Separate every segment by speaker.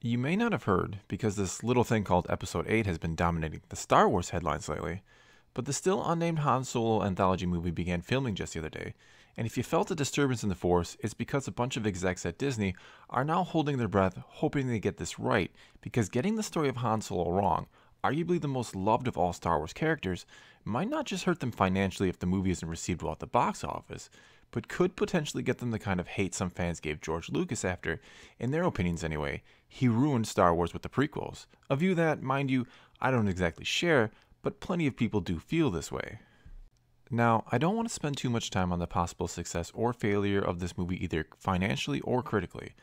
Speaker 1: You may not have heard, because this little thing called Episode 8 has been dominating the Star Wars headlines lately, but the still unnamed Han Solo anthology movie began filming just the other day, and if you felt a disturbance in the Force, it's because a bunch of execs at Disney are now holding their breath, hoping they get this right, because getting the story of Han Solo wrong, arguably the most loved of all Star Wars characters, might not just hurt them financially if the movie isn't received well at the box office, but could potentially get them the kind of hate some fans gave George Lucas after, in their opinions anyway, he ruined Star Wars with the prequels. A view that, mind you, I don't exactly share, but plenty of people do feel this way. Now, I don't want to spend too much time on the possible success or failure of this movie either financially or critically.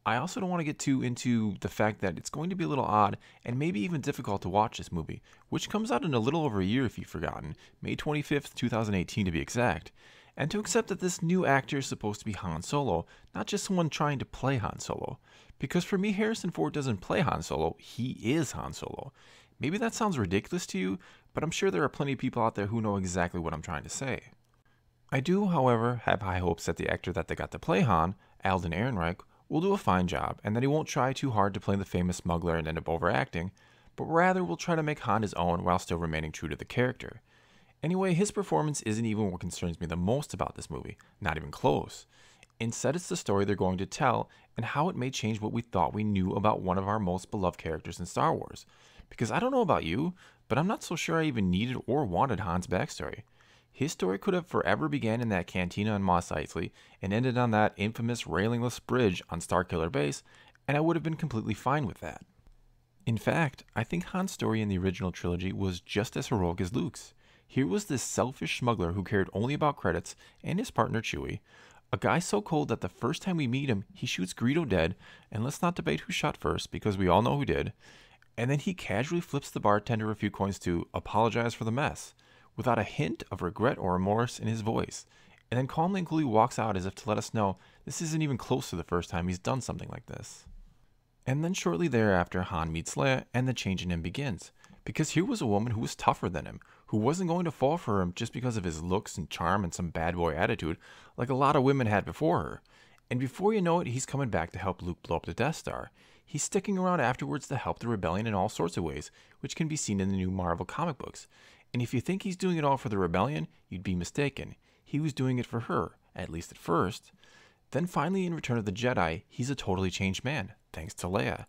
Speaker 1: I also don't want to get too into the fact that it's going to be a little odd and maybe even difficult to watch this movie, which comes out in a little over a year if you've forgotten, May 25th, 2018 to be exact, and to accept that this new actor is supposed to be Han Solo, not just someone trying to play Han Solo. Because for me, Harrison Ford doesn't play Han Solo, he is Han Solo. Maybe that sounds ridiculous to you, but I'm sure there are plenty of people out there who know exactly what I'm trying to say. I do, however, have high hopes that the actor that they got to play Han, Alden Ehrenreich, will do a fine job, and that he won't try too hard to play the famous smuggler and end up overacting, but rather will try to make Han his own while still remaining true to the character. Anyway, his performance isn't even what concerns me the most about this movie, not even close. Instead, it's the story they're going to tell and how it may change what we thought we knew about one of our most beloved characters in Star Wars. Because I don't know about you, but I'm not so sure I even needed or wanted Han's backstory. His story could have forever began in that cantina on Mos Eisley and ended on that infamous railingless bridge on Starkiller Base, and I would have been completely fine with that. In fact, I think Han's story in the original trilogy was just as heroic as Luke's. Here was this selfish smuggler who cared only about credits and his partner Chewie, a guy so cold that the first time we meet him, he shoots Greedo dead, and let's not debate who shot first because we all know who did, and then he casually flips the bartender a few coins to apologize for the mess, without a hint of regret or remorse in his voice, and then calmly and coolly walks out as if to let us know this isn't even close to the first time he's done something like this. And then shortly thereafter, Han meets Leia, and the change in him begins. Because here was a woman who was tougher than him, who wasn't going to fall for him just because of his looks and charm and some bad boy attitude, like a lot of women had before her. And before you know it, he's coming back to help Luke blow up the Death Star. He's sticking around afterwards to help the rebellion in all sorts of ways, which can be seen in the new Marvel comic books. And if you think he's doing it all for the rebellion, you'd be mistaken. He was doing it for her, at least at first. Then finally in Return of the Jedi, he's a totally changed man, thanks to Leia.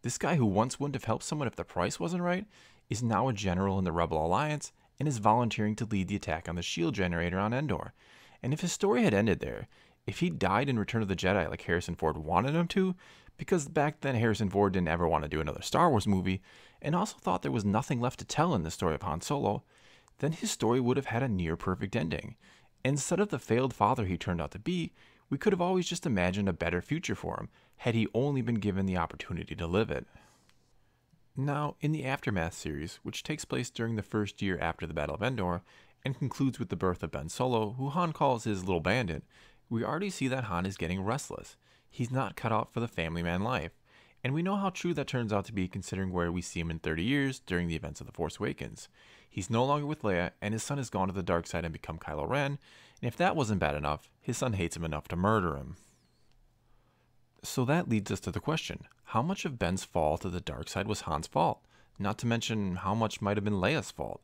Speaker 1: This guy who once wouldn't have helped someone if the price wasn't right, is now a general in the Rebel Alliance and is volunteering to lead the attack on the shield generator on Endor. And if his story had ended there, if he died in Return of the Jedi like Harrison Ford wanted him to, because back then Harrison Ford didn't ever want to do another Star Wars movie, and also thought there was nothing left to tell in the story of Han Solo, then his story would have had a near-perfect ending. Instead of the failed father he turned out to be, we could have always just imagined a better future for him, had he only been given the opportunity to live it. Now, in the Aftermath series, which takes place during the first year after the Battle of Endor, and concludes with the birth of Ben Solo, who Han calls his little bandit, we already see that Han is getting restless. He's not cut out for the family man life, and we know how true that turns out to be considering where we see him in 30 years during the events of The Force Awakens. He's no longer with Leia, and his son has gone to the dark side and become Kylo Ren, and if that wasn't bad enough, his son hates him enough to murder him. So that leads us to the question, how much of Ben's fall to the dark side was Han's fault? Not to mention how much might have been Leia's fault.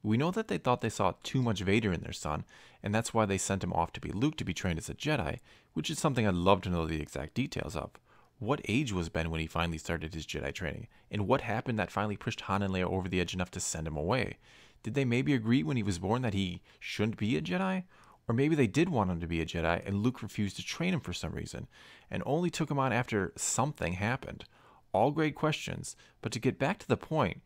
Speaker 1: We know that they thought they saw too much Vader in their son, and that's why they sent him off to be Luke to be trained as a Jedi, which is something I'd love to know the exact details of. What age was Ben when he finally started his Jedi training? And what happened that finally pushed Han and Leia over the edge enough to send him away? Did they maybe agree when he was born that he shouldn't be a Jedi? Or maybe they did want him to be a Jedi and Luke refused to train him for some reason, and only took him on after something happened. All great questions, but to get back to the point,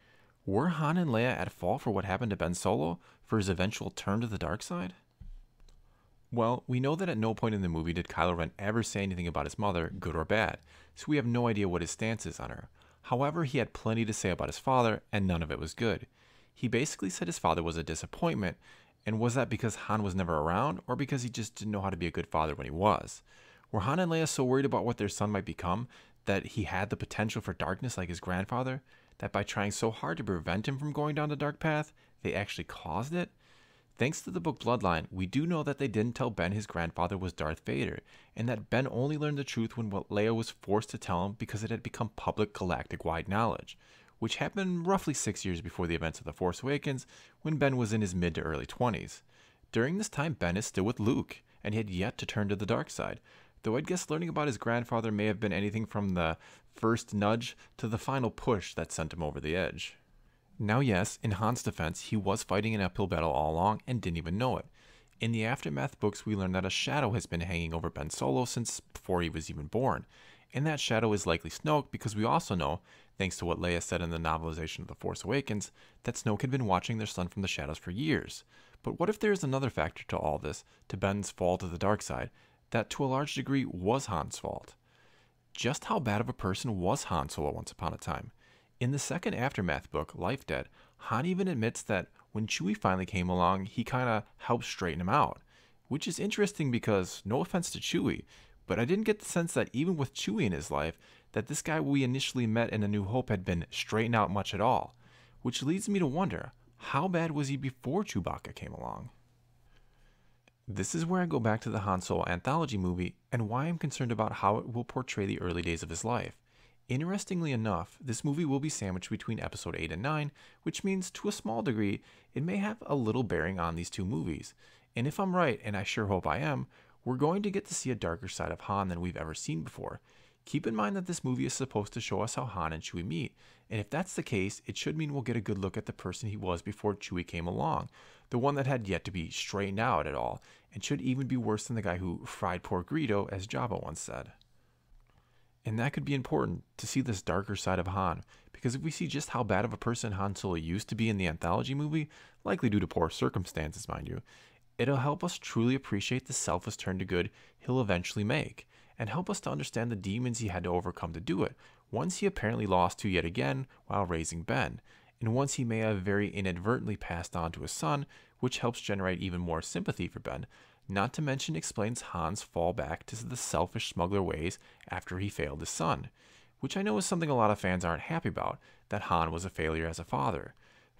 Speaker 1: were Han and Leia at fault for what happened to Ben Solo, for his eventual turn to the dark side? Well, we know that at no point in the movie did Kylo Ren ever say anything about his mother, good or bad, so we have no idea what his stance is on her. However, he had plenty to say about his father, and none of it was good. He basically said his father was a disappointment, and was that because Han was never around, or because he just didn't know how to be a good father when he was? Were Han and Leia so worried about what their son might become, that he had the potential for darkness like his grandfather, that by trying so hard to prevent him from going down the dark path, they actually caused it? Thanks to the book Bloodline, we do know that they didn't tell Ben his grandfather was Darth Vader, and that Ben only learned the truth when Leia was forced to tell him because it had become public galactic-wide knowledge, which happened roughly 6 years before the events of The Force Awakens, when Ben was in his mid to early 20s. During this time, Ben is still with Luke, and he had yet to turn to the dark side, though I'd guess learning about his grandfather may have been anything from the first nudge to the final push that sent him over the edge. Now yes, in Han's defense, he was fighting an uphill battle all along and didn't even know it. In the Aftermath books, we learn that a shadow has been hanging over Ben Solo since before he was even born, and that shadow is likely Snoke because we also know, thanks to what Leia said in the novelization of The Force Awakens, that Snoke had been watching their son from the shadows for years. But what if there is another factor to all this, to Ben's fall to the dark side, that to a large degree was Han's fault? Just how bad of a person was Han Solo once upon a time? In the second Aftermath book, Life Debt, Han even admits that when Chewie finally came along, he kinda helped straighten him out. Which is interesting because, no offense to Chewie, but I didn't get the sense that even with Chewie in his life, that this guy we initially met in A New Hope had been straightened out much at all. Which leads me to wonder, how bad was he before Chewbacca came along? This is where I go back to the Han Solo anthology movie and why I'm concerned about how it will portray the early days of his life. Interestingly enough, this movie will be sandwiched between episode 8 and 9, which means to a small degree, it may have a little bearing on these two movies. And if I'm right, and I sure hope I am, we're going to get to see a darker side of Han than we've ever seen before. Keep in mind that this movie is supposed to show us how Han and Chewie meet, and if that's the case, it should mean we'll get a good look at the person he was before Chewie came along, the one that had yet to be straightened out at all, and should even be worse than the guy who fried poor Greedo, as Jabba once said. And that could be important, to see this darker side of Han, because if we see just how bad of a person Han Solo used to be in the anthology movie, likely due to poor circumstances mind you, it'll help us truly appreciate the selfless turn to good he'll eventually make, and help us to understand the demons he had to overcome to do it, ones he apparently lost to yet again while raising Ben, and ones he may have very inadvertently passed on to his son, which helps generate even more sympathy for Ben, not to mention explains Han's fall back to the selfish smuggler ways after he failed his son, which I know is something a lot of fans aren't happy about, that Han was a failure as a father.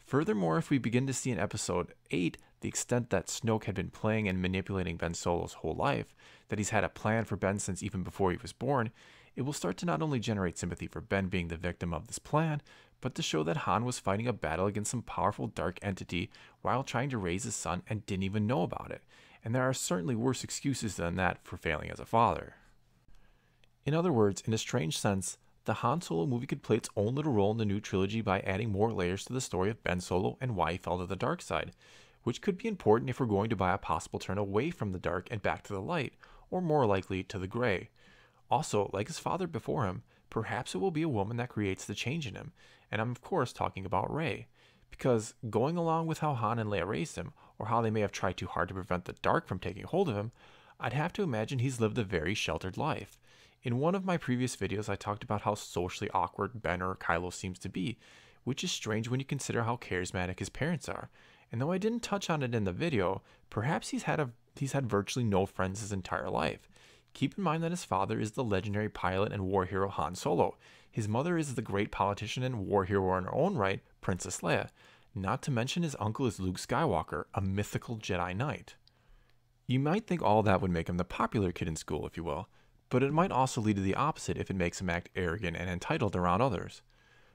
Speaker 1: Furthermore, if we begin to see in episode 8 the extent that Snoke had been playing and manipulating Ben Solo's whole life, that he's had a plan for Ben since even before he was born, it will start to not only generate sympathy for Ben being the victim of this plan, but to show that Han was fighting a battle against some powerful dark entity while trying to raise his son and didn't even know about it. And there are certainly worse excuses than that for failing as a father. In other words, in a strange sense, the Han Solo movie could play its own little role in the new trilogy by adding more layers to the story of Ben Solo and why he fell to the dark side, which could be important if we're going to buy a possible turn away from the dark and back to the light, or more likely to the gray. Also, like his father before him, perhaps it will be a woman that creates the change in him, and I'm of course talking about Rey. Because going along with how Han and Leia raised him, or how they may have tried too hard to prevent the dark from taking hold of him, I'd have to imagine he's lived a very sheltered life. In one of my previous videos, I talked about how socially awkward Ben or Kylo seems to be, which is strange when you consider how charismatic his parents are. And though I didn't touch on it in the video, perhaps he's had virtually no friends his entire life. Keep in mind that his father is the legendary pilot and war hero Han Solo. His mother is the great politician and war hero in her own right, Princess Leia. Not to mention his uncle is Luke Skywalker, a mythical Jedi Knight. You might think all that would make him the popular kid in school, if you will, but it might also lead to the opposite if it makes him act arrogant and entitled around others.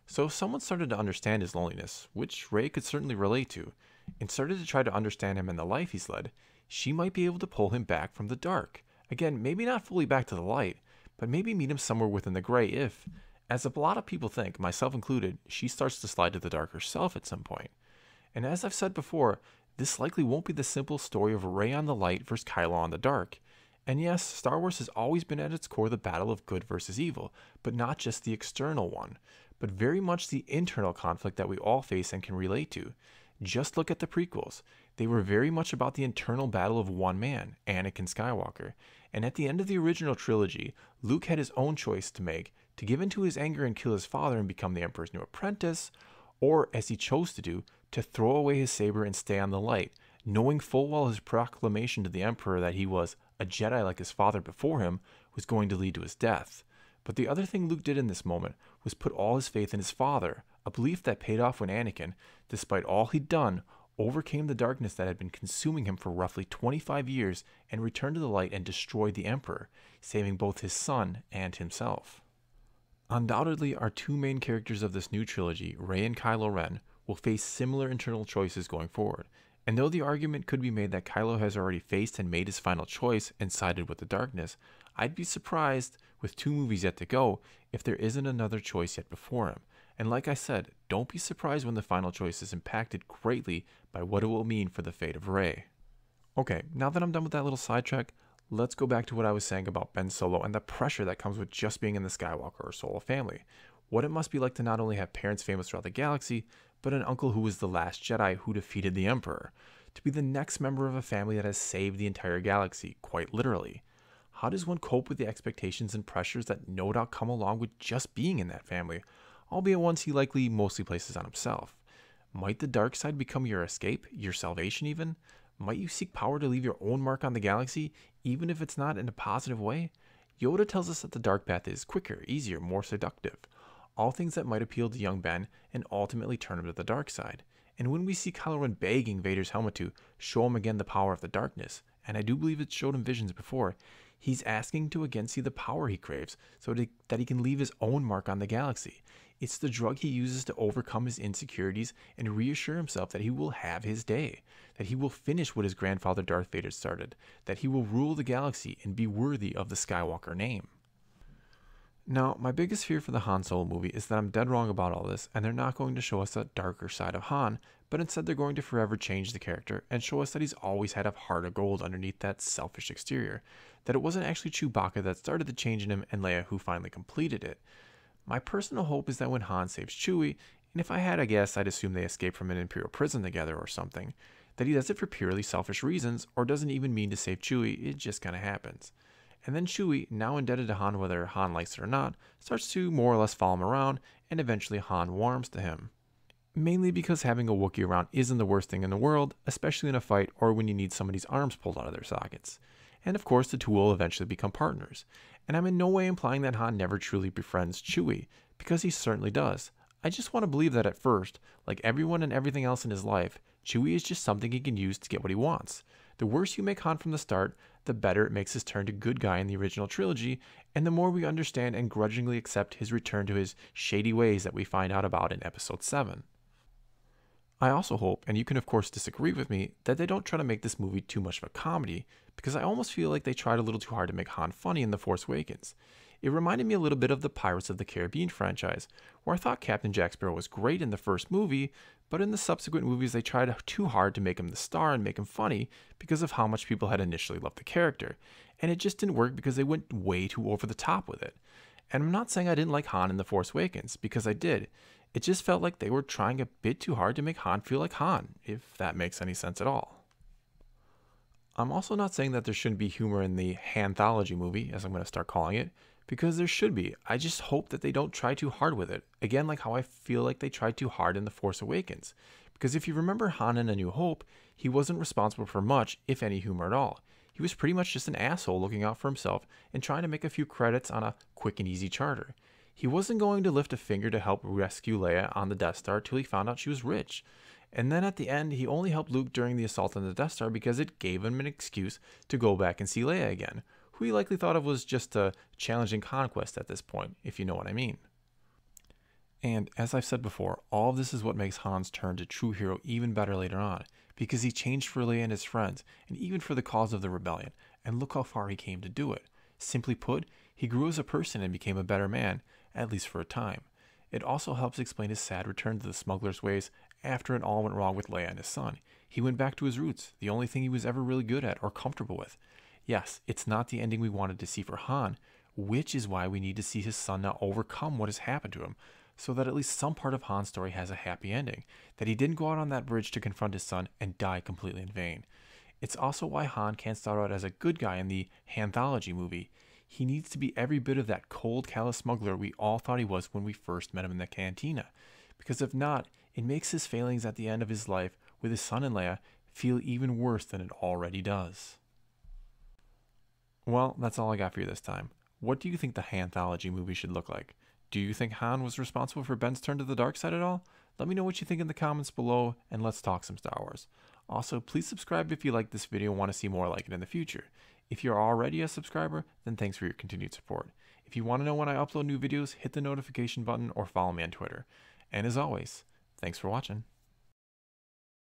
Speaker 1: So if someone started to understand his loneliness, which Rey could certainly relate to, and started to try to understand him and the life he's led, she might be able to pull him back from the dark. Again, maybe not fully back to the light, but maybe meet him somewhere within the gray if, as a lot of people think, myself included, she starts to slide to the dark herself at some point. And as I've said before, this likely won't be the simple story of Rey on the light versus Kylo on the dark. And yes, Star Wars has always been at its core the battle of good versus evil, but not just the external one, but very much the internal conflict that we all face and can relate to. Just look at the prequels. They were very much about the internal battle of one man, Anakin Skywalker. And at the end of the original trilogy, Luke had his own choice to make, to give in to his anger and kill his father and become the Emperor's new apprentice, or, as he chose to do, to throw away his saber and stay on the light, knowing full well his proclamation to the Emperor that he was a Jedi like his father before him was going to lead to his death. But the other thing Luke did in this moment was put all his faith in his father, a belief that paid off when Anakin, despite all he'd done, overcame the darkness that had been consuming him for roughly 25 years, and returned to the light and destroyed the Emperor, saving both his son and himself. Undoubtedly, our two main characters of this new trilogy, Rey and Kylo Ren, will face similar internal choices going forward. And though the argument could be made that Kylo has already faced and made his final choice and sided with the darkness, I'd be surprised, with 2 movies yet to go, if there isn't another choice yet before him. And like I said, don't be surprised when the final choice is impacted greatly by what it will mean for the fate of Rey. Okay, now that I'm done with that little sidetrack, let's go back to what I was saying about Ben Solo and the pressure that comes with just being in the Skywalker or Solo family. What it must be like to not only have parents famous throughout the galaxy, but an uncle who was the last Jedi who defeated the Emperor. To be the next member of a family that has saved the entire galaxy, quite literally. How does one cope with the expectations and pressures that no doubt come along with just being in that family, albeit ones he likely mostly places on himself? Might the dark side become your escape, your salvation even? Might you seek power to leave your own mark on the galaxy, even if it's not in a positive way? Yoda tells us that the dark path is quicker, easier, more seductive. All things that might appeal to young Ben and ultimately turn him to the dark side. And when we see Kylo Ren begging Vader's helmet to show him again the power of the darkness, and I do believe it showed him visions before, he's asking to again see the power he craves so that he can leave his own mark on the galaxy. It's the drug he uses to overcome his insecurities and reassure himself that he will have his day, that he will finish what his grandfather Darth Vader started, that he will rule the galaxy and be worthy of the Skywalker name. Now, my biggest fear for the Han Solo movie is that I'm dead wrong about all this, and they're not going to show us that darker side of Han, but instead they're going to forever change the character and show us that he's always had a heart of gold underneath that selfish exterior, that it wasn't actually Chewbacca that started the change in him and Leia who finally completed it. My personal hope is that when Han saves Chewie, and if I had a guess, I'd assume they escape from an Imperial prison together or something, that he does it for purely selfish reasons or doesn't even mean to save Chewie, it just kind of happens. And then Chewie, now indebted to Han whether Han likes it or not, starts to more or less follow him around, and eventually Han warms to him. Mainly because having a Wookiee around isn't the worst thing in the world, especially in a fight or when you need somebody's arms pulled out of their sockets. And of course the two will eventually become partners. And I'm in no way implying that Han never truly befriends Chewie, because he certainly does. I just want to believe that at first, like everyone and everything else in his life, Chewie is just something he can use to get what he wants. The worse you make Han from the start, the better it makes his turn to good guy in the original trilogy, and the more we understand and grudgingly accept his return to his shady ways that we find out about in Episode 7. I also hope, and you can of course disagree with me, that they don't try to make this movie too much of a comedy, because I almost feel like they tried a little too hard to make Han funny in The Force Awakens. It reminded me a little bit of the Pirates of the Caribbean franchise, where I thought Captain Jack Sparrow was great in the first movie, but in the subsequent movies they tried too hard to make him the star and make him funny because of how much people had initially loved the character, and it just didn't work because they went way too over the top with it. And I'm not saying I didn't like Han in The Force Awakens, because I did. It just felt like they were trying a bit too hard to make Han feel like Han, if that makes any sense at all. I'm also not saying that there shouldn't be humor in the anthology movie, as I'm going to start calling it, because there should be. I just hope that they don't try too hard with it. Again, like how I feel like they tried too hard in The Force Awakens. Because if you remember Han in A New Hope, he wasn't responsible for much, if any, humor at all. He was pretty much just an asshole looking out for himself and trying to make a few credits on a quick and easy charter. He wasn't going to lift a finger to help rescue Leia on the Death Star till he found out she was rich. And then at the end, he only helped Luke during the assault on the Death Star because it gave him an excuse to go back and see Leia again, who he likely thought of was just a challenging conquest at this point, if you know what I mean. And as I've said before, all of this is what makes Han's turn to true hero even better later on, because he changed for Leia and his friends, and even for the cause of the rebellion, and look how far he came to do it. Simply put, he grew as a person and became a better man, at least for a time. It also helps explain his sad return to the smuggler's ways after it all went wrong with Leia and his son. He went back to his roots, the only thing he was ever really good at or comfortable with. Yes, it's not the ending we wanted to see for Han, which is why we need to see his son now overcome what has happened to him, so that at least some part of Han's story has a happy ending, that he didn't go out on that bridge to confront his son and die completely in vain. It's also why Han can't start out as a good guy in the anthology movie. He needs to be every bit of that cold, callous smuggler we all thought he was when we first met him in the cantina. Because if not, it makes his failings at the end of his life with his son and Leia feel even worse than it already does. Well, that's all I got for you this time. What do you think the anthology movie should look like? Do you think Han was responsible for Ben's turn to the dark side at all? Let me know what you think in the comments below, and let's talk some Star Wars. Also, please subscribe if you like this video and want to see more like it in the future. If you're already a subscriber, then thanks for your continued support. If you want to know when I upload new videos, hit the notification button or follow me on Twitter. And as always, thanks for watching.